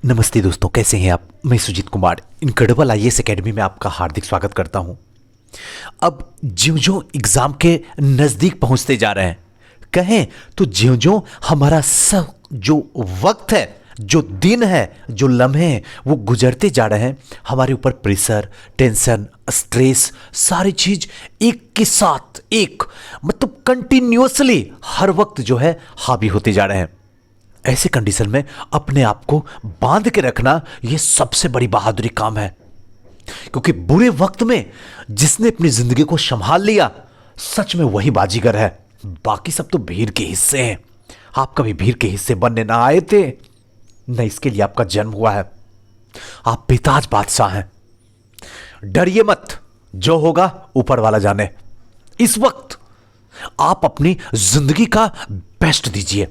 नमस्ते दोस्तों, कैसे हैं आप। मैं Sujeet Kumar incredible IAS academy में आपका हार्दिक स्वागत करता हूं। अब ज्यों-ज्यों एग्जाम के नज़दीक पहुंचते जा रहे हैं, कहें तो ज्यों-ज्यों हमारा सब जो वक्त है, जो दिन है, जो लम्हे हैं, वो गुजरते जा रहे हैं, हमारे ऊपर प्रेशर, टेंशन, स्ट्रेस, सारी चीज एक के साथ एक मतलब कंटिन्यूअसली हर वक्त जो है हावी होते जा रहे हैं। ऐसे कंडीशन में अपने आप को बांध के रखना यह सबसे बड़ी बहादुरी काम है, क्योंकि बुरे वक्त में जिसने अपनी जिंदगी को संभाल लिया, सच में वही बाजीगर है। बाकी सब तो भीड़ के हिस्से हैं। आप कभी भीड़ के हिस्से बनने ना आए थे, न इसके लिए आपका जन्म हुआ है। आप बेताज बादशाह हैं। डरिए मत, जो होगा ऊपर वाला जाने। इस वक्त आप अपनी जिंदगी का बेस्ट दीजिए।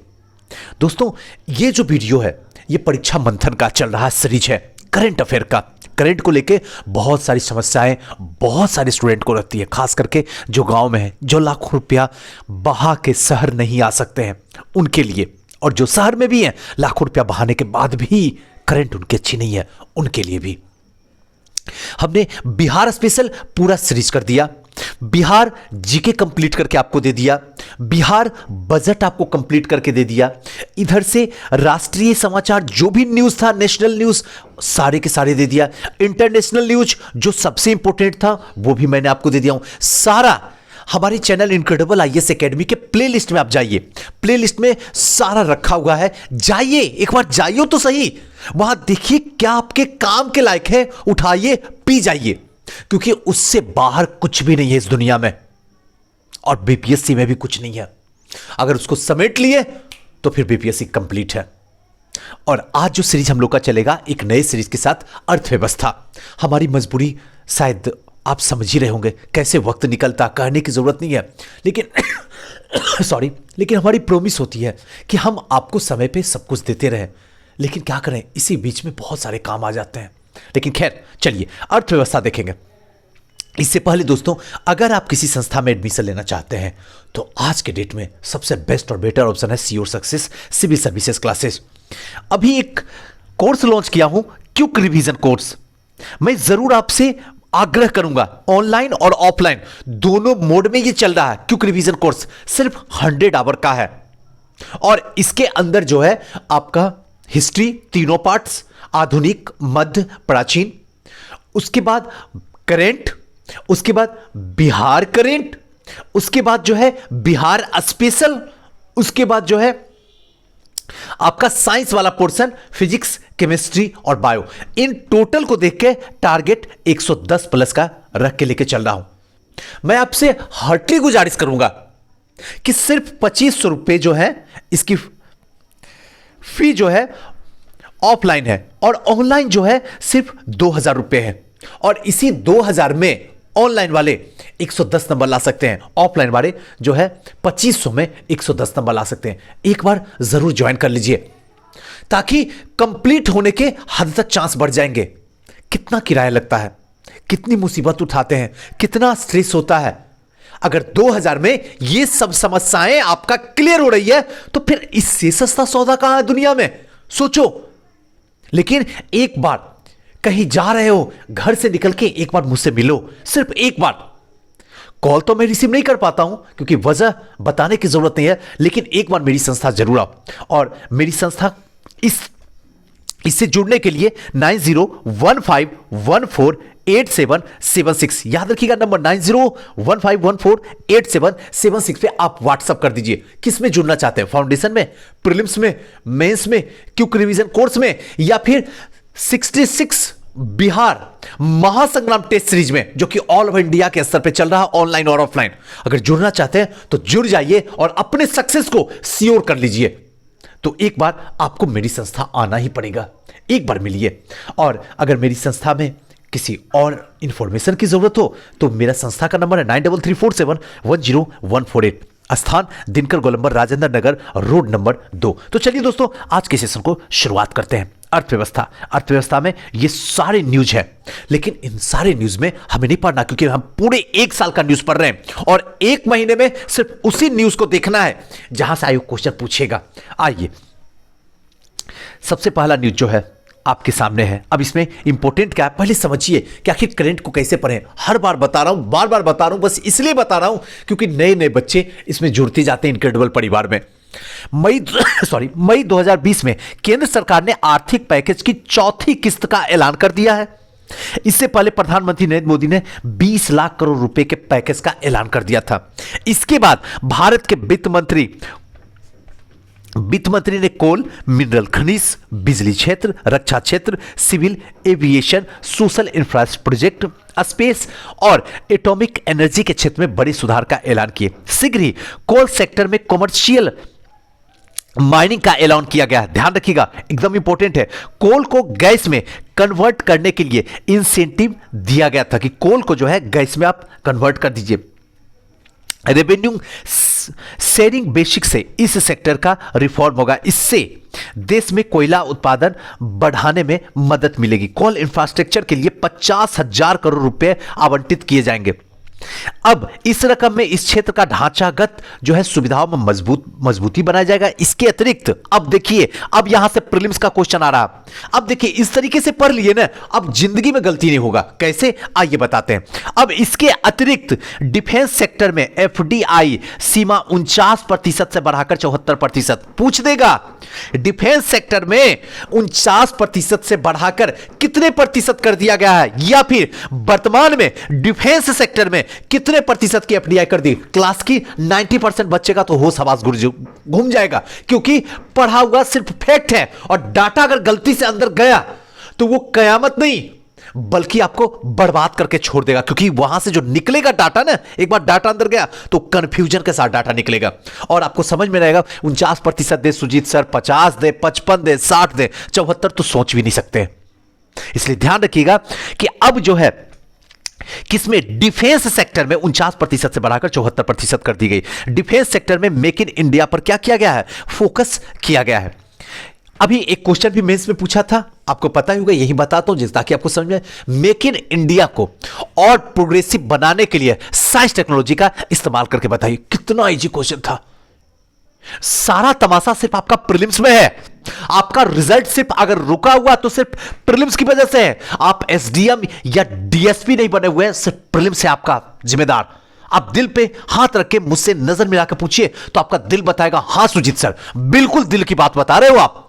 दोस्तों, ये जो वीडियो है, ये परीक्षा मंथन का चल रहा सीरीज है, करंट अफेयर का। करंट को लेके बहुत सारी समस्याएं बहुत सारे स्टूडेंट को रहती है, खास करके जो गांव में है, जो लाखों रुपया बहा के शहर नहीं आ सकते हैं, उनके लिए। और जो शहर में भी हैं, लाखों रुपया बहाने के बाद भी करंट उनकी अच्छी नहीं है, उनके लिए भी हमने बिहार स्पेशल पूरा सीरीज कर दिया। बिहार जीके कंप्लीट करके आपको दे दिया, बिहार बजट आपको कंप्लीट करके दे दिया, इधर से राष्ट्रीय समाचार जो भी न्यूज था, नेशनल न्यूज सारे के सारे दे दिया, इंटरनेशनल न्यूज जो सबसे इंपॉर्टेंट था वो भी मैंने आपको दे दिया हूं। सारा हमारे चैनल इनक्रेडिबल आईएएस एकेडमी के प्लेलिस्ट में आप जाइए, प्लेलिस्ट में सारा रखा हुआ है। जाइए, एक बार जाइए तो सही, वहां देखिए क्या आपके काम के लायक है, उठाइए पी जाइए, क्योंकि उससे बाहर कुछ भी नहीं है इस दुनिया में, और बीपीएससी में भी कुछ नहीं है। अगर उसको समेट लिए तो फिर बीपीएससी कंप्लीट है। और आज जो सीरीज हम लोग का चलेगा, एक नए सीरीज के साथ, अर्थव्यवस्था। हमारी मजबूरी शायद आप समझ ही रहे होंगे, कैसे वक्त निकलता, कहने की जरूरत नहीं है, लेकिन सॉरी, लेकिन हमारी प्रॉमिस होती है कि हम आपको समय पे सब कुछ देते रहें। लेकिन क्या करें, इसी बीच में बहुत सारे काम आ जाते हैं। लेकिन खैर, चलिए अर्थव्यवस्था देखेंगे। इससे पहले दोस्तों, अगर आप किसी संस्था में एडमिशन लेना चाहते हैं तो आज के डेट में सबसे बेस्ट और बेटर ऑप्शन है sure success civil services classes. अभी एक कोर्स लॉन्च किया हूं, क्विक रिवीजन कोर्स। मैं जरूर आपसे आग्रह करूंगा, ऑनलाइन और ऑफलाइन दोनों मोड में ये चल रहा है। क्विक रिवीजन कोर्स सिर्फ 100 आवर का है, और इसके अंदर जो है आपका हिस्ट्री तीनों पार्ट्स, आधुनिक, मध्य, प्राचीन, उसके बाद करेंट, उसके बाद बिहार करेंट, उसके बाद जो है बिहार स्पेशल, उसके बाद जो है आपका साइंस वाला पोर्शन, फिजिक्स, केमिस्ट्री और बायो। इन टोटल को देख के टारगेट 110 प्लस का रख के लेके चल रहा हूं। मैं आपसे हार्टली गुजारिश करूंगा कि सिर्फ 2500 रुपए जो है इसकी फी जो है ऑफलाइन है, और ऑनलाइन जो है सिर्फ 2000 रुपए है। और इसी 2000 में ऑनलाइन वाले 110 नंबर ला सकते हैं, ऑफलाइन वाले जो है 2500 में 110 नंबर ला सकते हैं। एक बार जरूर ज्वाइन कर लीजिए, ताकि कंप्लीट होने के हद तक चांस बढ़ जाएंगे। कितना किराया लगता है, कितनी मुसीबत उठाते हैं, कितना स्ट्रेस होता है। अगर 2000 में ये सब समस्याएं आपका क्लियर हो रही है, तो फिर इससे सस्ता सौदा कहां है दुनिया में, सोचो। लेकिन एक बार कहीं जा रहे हो, घर से निकल के एक बार मुझसे मिलो, सिर्फ एक बार। कॉल तो मैं रिसीव नहीं कर पाता हूं, क्योंकि वजह बताने की जरूरत नहीं है, लेकिन एक बार मेरी संस्था जरूर आओ। और मेरी संस्था इससे जुड़ने के लिए 9015148776, याद रखिएगा नंबर 9015148776 पे आप व्हाट्सअप कर दीजिए। किस में जुड़ना चाहते हैं, फाउंडेशन में, प्रीलिम्स में, मेंस में, क्विक रिवीजन कोर्स में, या फिर 66 बिहार महासंग्राम टेस्ट सीरीज में, जो कि ऑल ओवर इंडिया के स्तर पे चल रहा है, ऑनलाइन और ऑफलाइन। अगर जुड़ना चाहते हैं तो जुड़ जाइए और अपने सक्सेस को श्योर कर लीजिए। तो एक बार आपको मेरी संस्था आना ही पड़ेगा, एक बार मिलिए। और अगर मेरी संस्था में किसी और इंफॉर्मेशन की जरूरत हो तो मेरा संस्था का नंबर है 9334710148, स्थान दिनकर गोलंबर राजेंद्र नगर रोड नंबर 2। तो चलिए दोस्तों, आज के सेशन को शुरुआत करते हैं। अर्थव्यवस्था, अर्थव्यवस्था में ये सारे न्यूज है, लेकिन इन सारे न्यूज में हमें नहीं पढ़ना, क्योंकि हम पूरे एक साल का न्यूज पढ़ रहे हैं, और एक महीने में सिर्फ उसी न्यूज को देखना है जहां से आयोग क्वेश्चन पूछेगा। आइए, सबसे पहला न्यूज जो है आपके सामने है। अब इसमें इंपॉर्टेंट क्या है पहले समझिए कि आखिर करंट को कैसे पढ़ें। हर बार बता रहा हूं, बार बार बता रहा हूं, बस इसलिए बता रहा हूं क्योंकि नए नए बच्चे इसमें जुड़ते जाते हैं इनक्रेडिबल परिवार में। मई 2020 में केंद्र सरकार ने आर्थिक पैकेज की चौथी किस्त का ऐलान कर दिया है। इससे पहले प्रधानमंत्री नरेंद्र मोदी ने 20 लाख करोड़ रुपए के पैकेज का ऐलान कर दिया था। इसके बाद भारत के वित्त मंत्री ने कोल, मिनरल खनिज, बिजली क्षेत्र, रक्षा क्षेत्र, civil aviation, social infrastructure project, space और एटॉमिक एनर्जी के क्षेत्र में बड़े सुधार का ऐलान किए। शीघ्र ही कोल सेक्टर में कमर्शियल माइनिंग का ऐलान किया गया है। ध्यान रखिएगा, एकदम इंपॉर्टेंट है। कोल को गैस में कन्वर्ट करने के लिए इंसेंटिव दिया गया था कि कोल को जो है गैस में आप कन्वर्ट कर दीजिए। रेवेन्यू शेयरिंग बेसिक से इस सेक्टर का रिफॉर्म होगा। इससे देश में कोयला उत्पादन बढ़ाने में मदद मिलेगी। कोल इंफ्रास्ट्रक्चर के लिए 50,000 करोड़ रुपए आवंटित किए जाएंगे। अब इस रकम में इस क्षेत्र का ढांचागत जो है सुविधाओं में मजबूती बनाया जाएगा। इसके अतिरिक्त अब देखिए, अब यहां से प्रीलिम्स का क्वेश्चन आ रहा। अब देखिए इस तरीके से पढ़ लिए ना, अब जिंदगी में गलती नहीं होगा। कैसे, आइए बताते हैं। अब इसके अतिरिक्त डिफेंस सेक्टर में एफडीआई सीमा 49% से बढ़ाकर 74% पूछ देगा। डिफेंस सेक्टर में 49% से बढ़ाकर कितने प्रतिशत कर दिया गया है, या फिर वर्तमान में डिफेंस सेक्टर में कितने प्रतिशत की एफडीआई कर दी। क्लास की 90% बच्चे का तो होश हवास घूम जाएगा, क्योंकि पढ़ा हुआ सिर्फ फैक्ट है और डाटा अगर गलती से अंदर गया तो वो कयामत नहीं बल्कि आपको बर्बाद करके छोड़ देगा। क्योंकि वहां से जो निकलेगा डाटा ना, एक बार डाटा अंदर गया तो कंफ्यूजन के साथ डाटा निकलेगा और आपको समझ में रहेगा 49% दे सुजीत सर, 50 दे, 55 दे, 60 दे, 74 तो सोच भी नहीं सकते। इसलिए ध्यान रखिएगा कि अब जो है किसमें, डिफेंस सेक्टर में 49% से बढ़ाकर 74% कर दी गई। डिफेंस सेक्टर में मेक इन इंडिया पर क्या किया गया है, फोकस किया गया है। अभी एक क्वेश्चन भी मेंस में पूछा था, आपको पता ही होगा, यही बताता हूं जिस ताकि आपको समझ में। मेक इन इंडिया को और प्रोग्रेसिव बनाने के लिए साइंस टेक्नोलॉजी का इस्तेमाल करके बताइए। कितना इजी क्वेश्चन था। सारा तमाशा सिर्फ आपका प्रीलिम्स में है। आपका रिजल्ट सिर्फ अगर रुका हुआ तो सिर्फ प्रीलिम्स की वजह से है। आप एसडीएम या डीएसपी नहीं बने हुए, सिर्फ प्रीलिम्स से आपका जिम्मेदार। आप दिल पे हाथ रख के मुझसे नजर मिलाकर पूछिए तो आपका दिल बताएगा हां सुजीत सर, बिल्कुल दिल की बात बता रहे हो आप।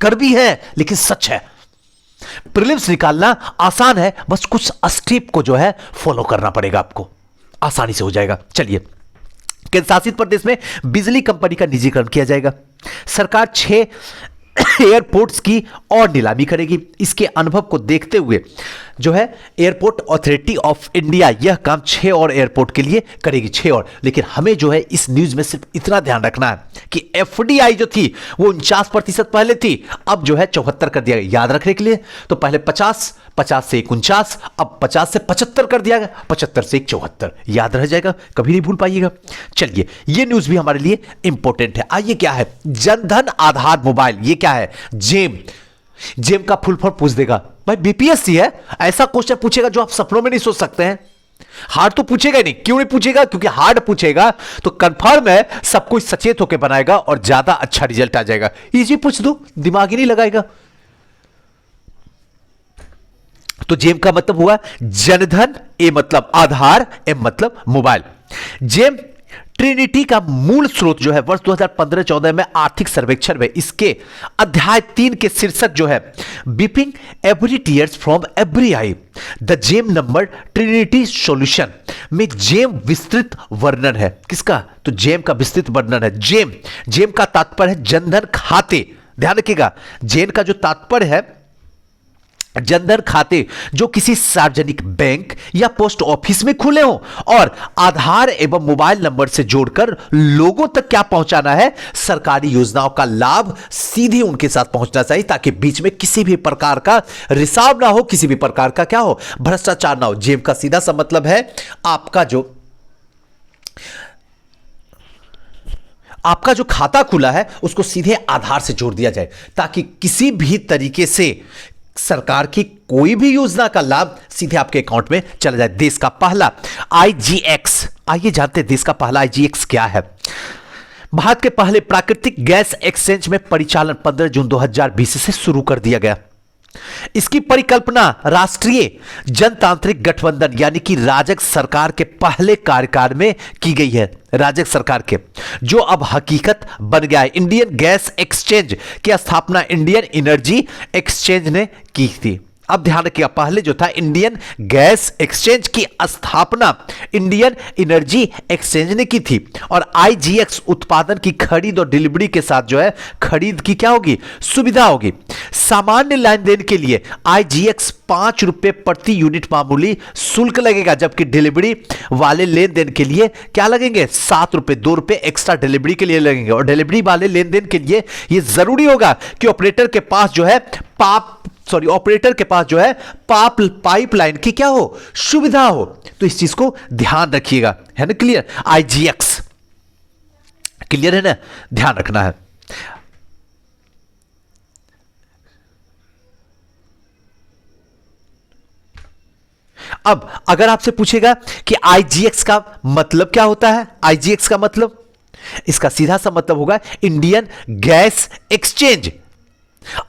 कर भी है लेकिन सच है। प्रीलिम्स निकालना आसान है, बस कुछ स्टेप को जो है फॉलो करना पड़ेगा आपको, आसानी से हो जाएगा। चलिए, केंद्र शासित प्रदेश में बिजली कंपनी का निजीकरण किया जाएगा। सरकार 6 एयरपोर्ट्स की और नीलामी करेगी। इसके अनुभव को देखते हुए जो है एयरपोर्ट अथॉरिटी ऑफ इंडिया यह काम 6 और एयरपोर्ट के लिए करेगी, 6 और। लेकिन हमें जो है इस न्यूज में सिर्फ इतना ध्यान रखना है कि एफडीआई जो थी वो 49% पहले थी, अब जो है 74 कर दिया गया। याद रखने के लिए तो पहले 50 से 49, अब 50 से 75 कर दिया गया, 75 से 74। याद रह जाएगा, कभी नहीं भूल पाइएगा। चलिए, ये न्यूज भी हमारे लिए इंपॉर्टेंट है। आइए, क्या है जनधन आधार मोबाइल, ये क्या है, जेम। जेम का फुल फॉर्म पूछ देगा भाई, बीपीएससी है, ऐसा क्वेश्चन पूछेगा जो आप सपनों में नहीं सोच सकते हैं। हार्ड तो पूछेगा ही नहीं। क्यों नहीं पूछेगा, क्योंकि हार्ड पूछेगा तो कंफर्म है सब कुछ सचेत होकर बनाएगा और ज्यादा अच्छा रिजल्ट आ जाएगा। इजी पूछ दो, दिमाग ही नहीं लगाएगा। तो जेम का मतलब हुआ जनधन, ए मतलब आधार, एम मतलब मोबाइल। जेम ट्रिनिटी का मूल स्रोत जो है वर्ष 2015-14 में आर्थिक सर्वेक्षण में इसके अध्याय 3 के शीर्षक जो है wiping every tears from every eye the JAM number trinity solution में जेम विस्तृत वर्णन है। किसका, तो जेम का विस्तृत वर्णन है। जेम का तात्पर्य है जनधन खाते। ध्यान रखिएगा, जेम का जो तात्पर्य है जनधन खाते जो किसी सार्वजनिक बैंक या पोस्ट ऑफिस में खुले हो और आधार एवं मोबाइल नंबर से जोड़कर लोगों तक क्या पहुंचाना है, सरकारी योजनाओं का लाभ सीधे उनके साथ पहुंचना चाहिए, ताकि बीच में किसी भी प्रकार का रिसाव ना हो, किसी भी प्रकार का क्या हो, भ्रष्टाचार ना हो। जेम का सीधा सा मतलब है आपका जो खाता खुला है उसको सीधे आधार से जोड़ दिया जाए, ताकि किसी भी तरीके से सरकार की कोई भी योजना का लाभ सीधे आपके अकाउंट में चला जाए। देश का पहला आईजीएक्स, आइए जानते हैं देश का पहला आईजीएक्स क्या है। भारत के पहले प्राकृतिक गैस एक्सचेंज में परिचालन 15 जून 2020 से शुरू कर दिया गया। इसकी परिकल्पना राष्ट्रीय जनतांत्रिक गठबंधन यानी कि राजग सरकार के पहले कार्यकाल में की गई है। राजग सरकार के, जो अब हकीकत बन गया है। इंडियन गैस एक्सचेंज की स्थापना इंडियन एनर्जी एक्सचेंज ने की थी। अब ध्यान रखिएगा, पहले जो था इंडियन गैस एक्सचेंज की स्थापना इंडियन एनर्जी एक्सचेंज ने की थी। और आईजीएक्स उत्पादन की खरीद और डिलीवरी के साथ जो है खरीद की क्या होगी, सुविधा होगी। सामान्य लेन देन के लिए आईजीएक्स 5 रुपए प्रति यूनिट मामूली शुल्क लगेगा, जबकि डिलीवरी वाले लेन देन के लिए क्या लगेंगे, 7 रुपए, 2 रुपए एक्स्ट्रा डिलीवरी के लिए लगेंगे। और डिलीवरी वाले लेन देन के लिए यह जरूरी होगा कि ऑपरेटर के पास जो है ऑपरेटर के पास जो है पाइपलाइन की क्या हो, सुविधा हो। तो इस चीज को ध्यान रखिएगा, है ना, क्लियर। आईजीएक्स क्लियर है ना, ध्यान रखना है। अब अगर आपसे पूछेगा कि आईजीएक्स का मतलब क्या होता है, आईजीएक्स का मतलब, इसका सीधा सा मतलब होगा इंडियन गैस एक्सचेंज।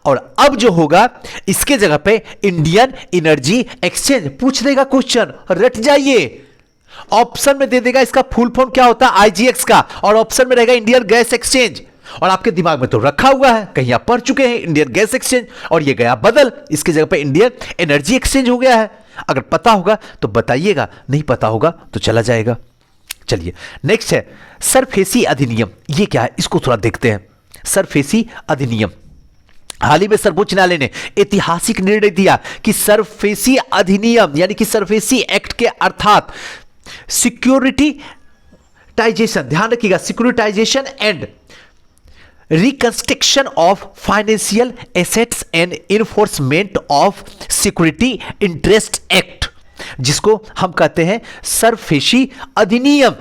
और अब जो होगा इसके जगह पे इंडियन एनर्जी एक्सचेंज पूछ देगा क्वेश्चन, रट जाइए। ऑप्शन में दे देगा इसका फुल फॉर्म क्या होता है आईजीएक्स का, और ऑप्शन में रहेगा इंडियन गैस एक्सचेंज। और आपके दिमाग में तो रखा हुआ है, कहीं आप पढ़ चुके हैं इंडियन गैस एक्सचेंज, और ये गया बदल, इसकी जगह पे इंडियन एनर्जी एक्सचेंज हो गया है। अगर पता होगा तो बताइएगा, नहीं पता होगा तो चला जाएगा। चलिए नेक्स्ट है सरफेसी अधिनियम। ये क्या है, इसको थोड़ा देखते हैं। सरफेसी अधिनियम, हाल ही में सर्वोच्च न्यायालय ने ऐतिहासिक निर्णय दिया कि सरफेसी अधिनियम यानी कि सरफेसी एक्ट के अर्थात सिक्योरिटाइजेशन, ध्यान रखिएगा, securitisation and reconstruction of financial assets and enforcement of security interest act, जिसको हम कहते हैं सरफेसी अधिनियम,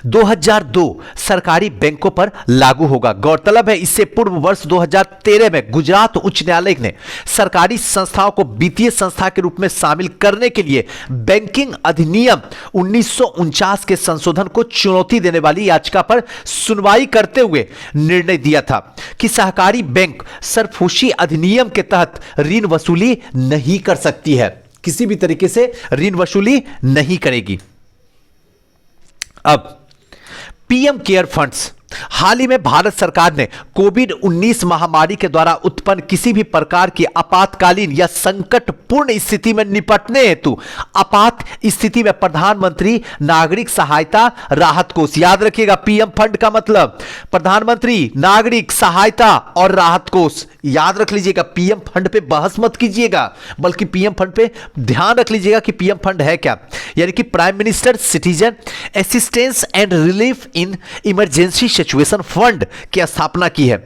2002 सरकारी बैंकों पर लागू होगा। गौरतलब है इससे पूर्व वर्ष 2013 में गुजरात उच्च न्यायालय ने सरकारी संस्थाओं को वित्तीय संस्था के रूप में शामिल करने के लिए बैंकिंग अधिनियम 1949 के संशोधन को चुनौती देने वाली याचिका पर सुनवाई करते हुए निर्णय दिया था कि सहकारी बैंक सरफेसी अधिनियम के तहत ऋण वसूली नहीं कर सकती है, किसी भी तरीके से ऋण वसूली नहीं करेगी। अब पीएम केयर फंड्स, हाल ही में भारत सरकार ने कोविड-19 महामारी के द्वारा उत्पन्न किसी भी प्रकार की आपातकालीन या संकटपूर्ण स्थिति में निपटने हेतु आपात स्थिति में प्रधानमंत्री नागरिक सहायता राहत कोष, याद रखिएगा पीएम फंड का मतलब प्रधानमंत्री नागरिक सहायता और राहत कोष, याद रख लीजिएगा। पीएम फंड पे बहस मत कीजिएगा, बल्कि पीएम फंड पे ध्यान रख लीजिएगा कि पीएम फंड है क्या, यानी कि prime minister citizen assistance and relief in emergency situation fund की स्थापना की है।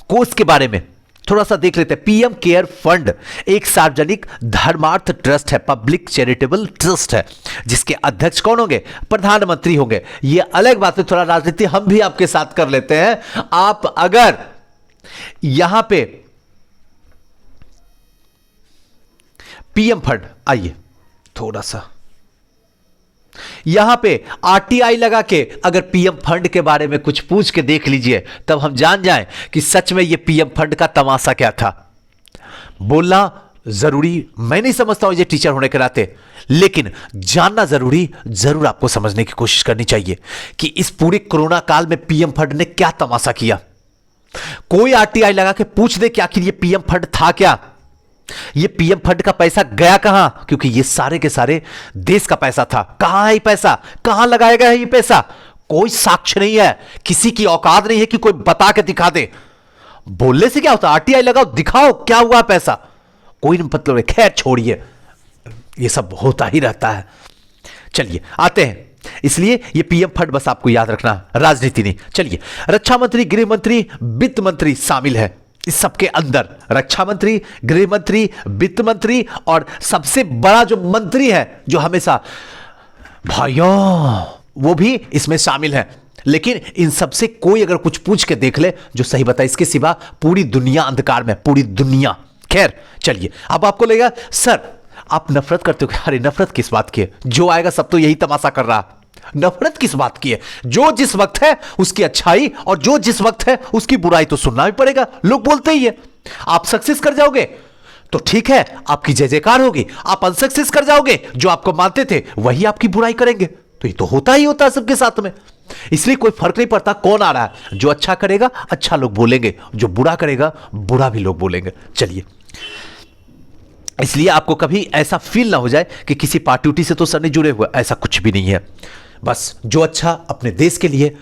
कोष के बारे में थोड़ा सा देख लेते हैं। पीएम केयर फंड एक सार्वजनिक धर्मार्थ ट्रस्ट है, पब्लिक चैरिटेबल ट्रस्ट है, जिसके अध्यक्ष कौन होंगे, प्रधानमंत्री होंगे। यह अलग बात है, थोड़ा राजनीति हम भी आपके साथ कर लेते हैं। आप अगर यहां पे पीएम फंड, आइए थोड़ा सा यहां पे आरटीआई लगा के अगर पीएम फंड के बारे में कुछ पूछ के देख लीजिए, तब हम जान जाएं कि सच में ये पीएम फंड का तमाशा क्या था। बोलना जरूरी मैं नहीं समझता हूं ये टीचर होने के नाते, लेकिन जानना जरूरी जरूर आपको समझने की कोशिश करनी चाहिए कि इस पूरे कोरोना काल में पीएम फंड ने क्या तमाशा किया। कोई आरटीआई लगा के पूछ दे कि आखिर ये पीएम फंड था क्या, ये पीएम फंड का पैसा गया कहां, क्योंकि ये सारे के सारे देश का पैसा था। कहां है ये पैसा, कहां लगाया गया है ये पैसा, कोई साक्ष्य नहीं है, किसी की औकात नहीं है कि कोई बता के दिखा दे। बोलने से क्या होता, आरटीआई लगाओ, दिखाओ क्या हुआ पैसा, कोई नहीं मतलब है। खैर छोड़िए, ये सब होता ही रहता है। चलिए आते हैं, इसलिए ये पीएम फंड बस आपको याद रखना, राजनीति नहीं। चलिए, रक्षा मंत्री, गृह मंत्री, वित्त मंत्री शामिल है इस सबके अंदर। रक्षा मंत्री, गृह मंत्री, वित्त मंत्री और सबसे बड़ा जो मंत्री है जो हमेशा भाइयों, वो भी इसमें शामिल है। लेकिन इन सबसे कोई अगर कुछ पूछ के देख ले जो सही बताए, इसके सिवा पूरी दुनिया अंधकार में, पूरी दुनिया। खैर चलिए, अब आपको लगेगा सर आप नफरत करते हो। अरे नफरत किस बात की है, जो आएगा सब तो यही तमाशा कर रहा। नफरत किस बात की है? जो जिस वक्त है उसकी अच्छाई और जो जिस वक्त है उसकी बुराई तो सुनना भी पड़ेगा। लोग बोलते ही है। आप सक्सेस कर जाओगे तो ठीक है, आपकी जय जयकार होगी। आप अनसक्सेस कर जाओगे, जो आपको मानते थे वही आपकी बुराई करेंगे। तो ये तो होता ही होता है सबके साथ में। इसलिए कोई फर्क नहीं पड़ता कौन आ रहा है। जो अच्छा करेगा अच्छा लोग बोलेंगे, जो बुरा करेगा बुरा भी लोग बोलेंगे। चलिए, इसलिए आपको कभी ऐसा फील ना हो जाए कि किसी पार्टी उटी से तो सर नहीं जुड़े हुए, ऐसा कुछ भी नहीं है। बस जो अच्छा अपने देश के लिए,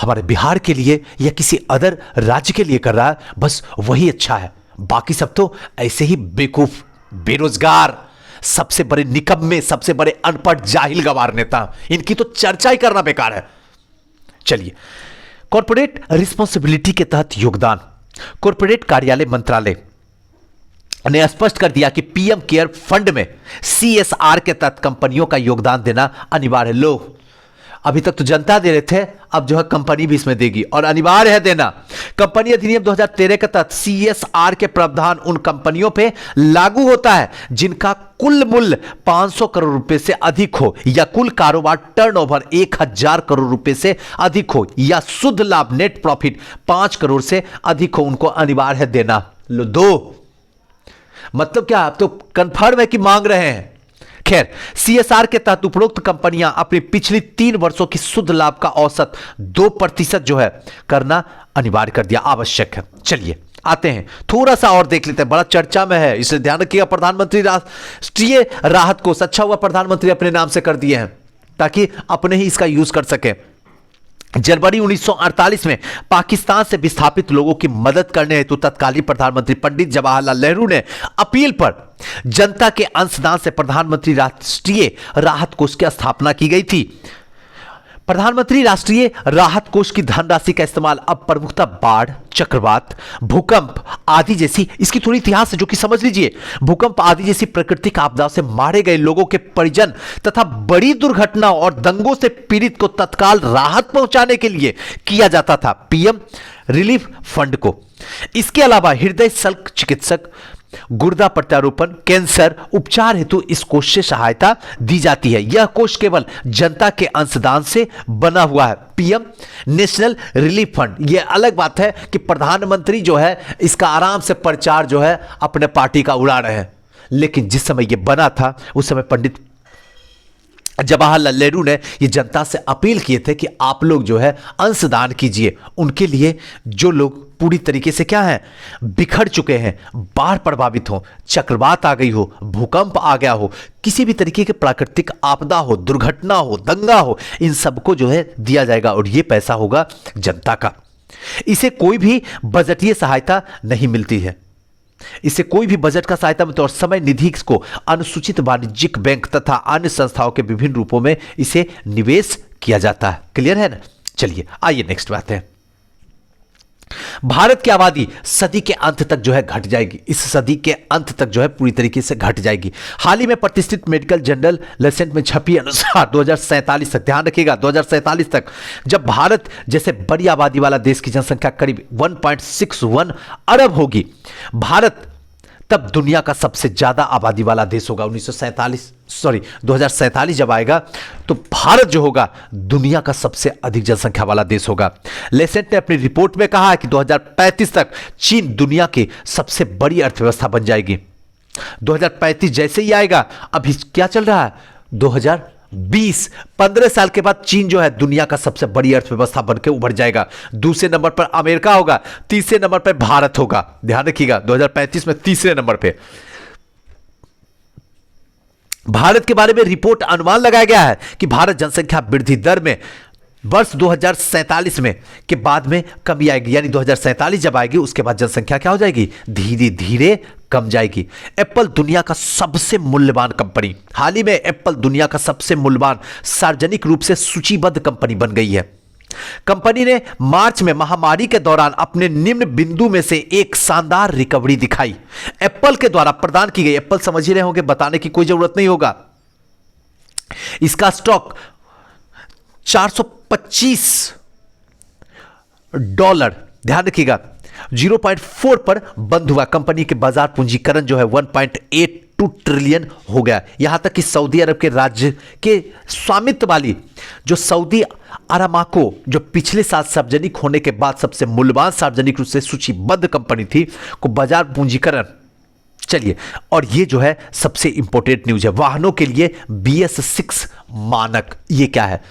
हमारे बिहार के लिए या किसी अदर राज्य के लिए कर रहा है, बस वही अच्छा है। बाकी सब तो ऐसे ही बेवकूफ, बेरोजगार, सबसे बड़े निकम्मे, सबसे बड़े अनपढ़ जाहिल गवार नेता, इनकी तो चर्चा ही करना बेकार है। चलिए, कॉर्पोरेट रिस्पॉन्सिबिलिटी के तहत योगदान। कॉर्पोरेट कार्यालय मंत्रालय ने स्पष्ट कर दिया कि पीएम केयर फंड में सीएसआर के तहत कंपनियों का योगदान देना अनिवार्य है। लो, अभी तक तो जनता दे रहे थे, अब जो है कंपनी भी इसमें देगी और अनिवार्य है देना। कंपनी अधिनियम 2013 के तहत सीएसआर के प्रावधान उन कंपनियों पे लागू होता है जिनका कुल मूल्य 500 करोड़ रुपए से अधिक हो या कुल कारोबार टर्नओवर 1000 करोड़ रुपए से अधिक हो या शुद्ध लाभ नेट प्रॉफिट 5 करोड़ से अधिक हो, उनको अनिवार्य है देना। लो, दो। मतलब क्या, आप तो कंफर्म है कि मांग रहे हैं। खैर, सीएसआर के तहत उपरोक्त कंपनियां अपनी पिछली 3 वर्षों की शुद्ध लाभ का औसत 2% जो है करना अनिवार्य कर दिया, आवश्यक है। चलिए आते हैं, थोड़ा सा और देख लेते हैं, बड़ा चर्चा में है, इसलिए ध्यान रखिएगा। प्रधानमंत्री राष्ट्रीय राहत कोष, अच्छा हुआ प्रधानमंत्री अपने नाम से कर दिए हैं ताकि अपने ही इसका यूज कर सके। जनवरी 1948 में पाकिस्तान से विस्थापित लोगों की मदद करने हेतु तत्कालीन प्रधानमंत्री पंडित जवाहरलाल नेहरू ने अपील पर जनता के अंशदान से प्रधानमंत्री राष्ट्रीय राहत कोष की स्थापना की गई थी। प्रधानमंत्री राष्ट्रीय राहत कोष की धनराशि का इस्तेमाल अब प्रमुखतः बाढ़, चक्रवात, भूकंप आदि जैसी, इसकी थोड़ी इतिहास है जो कि समझ लीजिए, भूकंप आदि जैसी प्राकृतिक आपदाओं से मारे गए लोगों के परिजन तथा बड़ी दुर्घटनाओं और दंगों से पीड़ित को तत्काल राहत पहुंचाने के लिए किया जाता था, पीएम रिलीफ फंड को। इसके अलावा हृदय शल्य चिकित्सक, गुर्दा प्रत्यारोपण, कैंसर उपचार हेतु इस कोष से सहायता दी जाती है। यह कोष केवल जनता के अंशदान से बना हुआ है। पीएम नेशनल रिलीफ फंड, यह अलग बात है कि प्रधानमंत्री जो है इसका आराम से प्रचार जो है अपने पार्टी का उड़ा रहे हैं, लेकिन जिस समय यह बना था उस समय पंडित जवाहरलाल नेहरू ने यह जनता से अपील किए थे कि आप लोग जो है अंशदान कीजिए उनके लिए, जो लोग पूरी तरीके से क्या है, बिखर चुके हैं, बाढ़ प्रभावित हो, चक्रवात आ गई हो, भूकंप आ गया हो, किसी भी तरीके की प्राकृतिक आपदा हो, दुर्घटना हो, दंगा हो, इन सबको जो है दिया जाएगा और यह पैसा होगा जनता का। इसे कोई भी बजटीय सहायता नहीं मिलती है, इससे कोई भी बजट का सहायता मिलता है और समय निधि को अनुसूचित वाणिज्यिक बैंक तथा अन्य संस्थाओं के विभिन्न रूपों में इसे निवेश किया जाता है। क्लियर है ना? चलिए आइए नेक्स्ट बात है। भारत की आबादी सदी के अंत तक जो है घट जाएगी, इस सदी के अंत तक जो है पूरी तरीके से घट जाएगी। हाल ही में प्रतिष्ठित मेडिकल जर्नल लेसेंट में छपी अनुसार 2047 तक, ध्यान रखिएगा 2047 तक, जब भारत जैसे बड़ी आबादी वाला देश की जनसंख्या करीब 1.61 अरब होगी, भारत तब दुनिया का सबसे ज्यादा आबादी वाला देश होगा। 2047 जब आएगा तो भारत जो होगा दुनिया का सबसे अधिक जनसंख्या वाला देश होगा। लेसेंट ने अपनी रिपोर्ट में कहा है कि 2035 तक चीन दुनिया की सबसे बड़ी अर्थव्यवस्था बन जाएगी। 2035 जैसे ही आएगा, अभी क्या चल रहा है 2020, 15 साल के बाद चीन जो है दुनिया का सबसे बड़ी अर्थव्यवस्था बनकर उभर जाएगा। दूसरे नंबर पर अमेरिका होगा, तीसरे नंबर पर भारत होगा। ध्यान रखिएगा 2035 में तीसरे नंबर पे भारत के बारे में रिपोर्ट अनुमान लगाया गया है कि भारत जनसंख्या वृद्धि दर में वर्ष 2047 में के बाद में कमी आएगी, यानी 2047 जब आएगी उसके बाद जनसंख्या क्या हो जाएगी, धीरे धीरे कम जाएगी। एप्पल दुनिया का सबसे मूल्यवान कंपनी, हाल ही में एप्पल दुनिया का सबसे मूल्यवान सार्वजनिक रूप से सूचीबद्ध कंपनी बन गई है। कंपनी ने मार्च में महामारी के दौरान अपने निम्न बिंदु में से एक शानदार रिकवरी दिखाई। एप्पल के द्वारा प्रदान की गई, एप्पल समझ ही रहे होंगे, बताने की कोई जरूरत नहीं होगा, इसका स्टॉक $425, ध्यान रखिएगा 0.4 पर बंद हुआ। कंपनी के बाजार पूंजीकरण जो है 1.82 1.2 ट्रिलियन हो गया। यहां तक कि सऊदी अरब के राज्य के स्वामित्व वाली जो सऊदी अरामाको, जो पिछले साल सार्वजनिक होने के बाद सबसे मूल्यवान सार्वजनिक रूप से सूचीबद्ध कंपनी थी, को बाजार पूंजीकरण, चलिए, और ये जो है सबसे इंपॉर्टेंट न्यूज है, वाहनों के लिए BS6 मानक। ये क्या है?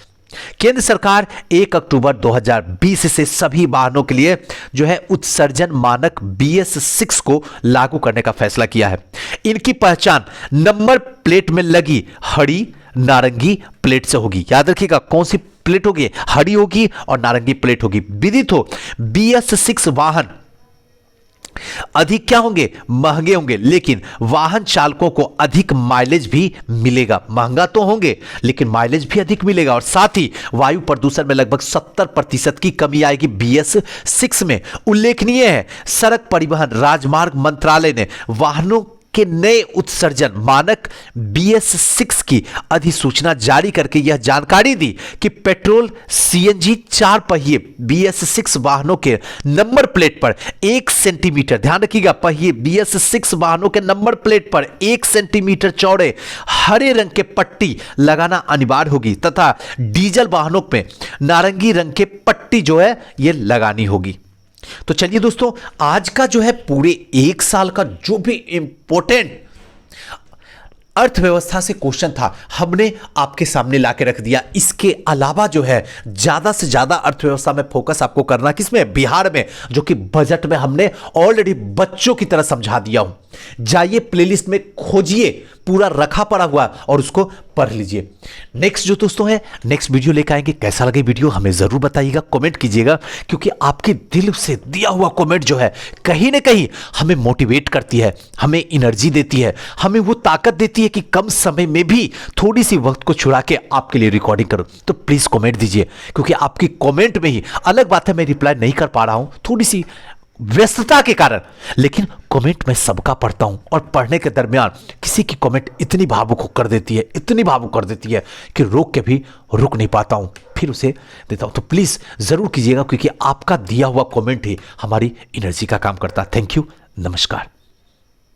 केंद्र सरकार 1 अक्टूबर 2020 से सभी वाहनों के लिए जो है उत्सर्जन मानक BS6 को लागू करने का फैसला किया है। इनकी पहचान नंबर प्लेट में लगी हरी नारंगी प्लेट से होगी। याद रखिएगा, कौन सी प्लेट होगी? हरी होगी और नारंगी प्लेट होगी। विदित हो, BS6 वाहन अधिक क्या होंगे? महंगे होंगे, लेकिन वाहन चालकों को अधिक माइलेज भी मिलेगा। महंगा तो होंगे लेकिन माइलेज भी अधिक मिलेगा, और साथ ही वायु प्रदूषण में लगभग 70% की कमी आएगी BS6 में। उल्लेखनीय है, सड़क परिवहन राजमार्ग मंत्रालय ने वाहनों के नए उत्सर्जन मानक BS6 की अधिसूचना जारी करके यह जानकारी दी कि पेट्रोल CNG 4 पहिए BS6 वाहनों के नंबर प्लेट पर 1 सेंटीमीटर, ध्यान रखिएगा, पहिए BS6 वाहनों के नंबर प्लेट पर 1 सेंटीमीटर चौड़े हरे रंग के पट्टी लगाना अनिवार्य होगी, तथा डीजल वाहनों में नारंगी रंग के पट्टी जो है ये लगानी होगी। तो चलिए दोस्तों, आज का जो है पूरे 1 साल का जो भी इंपॉर्टेंट अर्थव्यवस्था से क्वेश्चन था, हमने आपके सामने लाके रख दिया। इसके अलावा जो है ज्यादा से ज्यादा अर्थव्यवस्था में फोकस आपको करना किसमें? बिहार में, जो कि बजट में हमने ऑलरेडी बच्चों की तरह समझा दिया हूं। जाइए प्लेलिस्ट में खोजिए, पूरा रखा पड़ा हुआ, और उसको पढ़ लीजिए। नेक्स्ट जो दोस्तों है, नेक्स्ट वीडियो लेकर आएंगे। कैसा लगे वीडियो हमें जरूर बताइएगा, कमेंट कीजिएगा, क्योंकि आपके दिल से दिया हुआ कमेंट जो है कहीं ना कहीं हमें मोटिवेट करती है, हमें एनर्जी देती है, हमें वो ताकत देती है कि कम समय में भी थोड़ी सी वक्त को छुड़ा के आपके लिए रिकॉर्डिंग करूं। तो प्लीज कमेंट दीजिए, क्योंकि आपकी कमेंट में ही, अलग बात है मैं रिप्लाई नहीं कर पा रहा हूं थोड़ी सी व्यस्तता के कारण, लेकिन कमेंट मैं सबका पढ़ता हूं, और पढ़ने के दरमियान किसी की कमेंट इतनी भावुक कर देती है, इतनी भावुक कर देती है कि रोक के भी रुक नहीं पाता हूं, फिर उसे देता हूं। तो प्लीज जरूर कीजिएगा, क्योंकि आपका दिया हुआ कमेंट ही हमारी एनर्जी का काम करता है। थैंक यू, नमस्कार।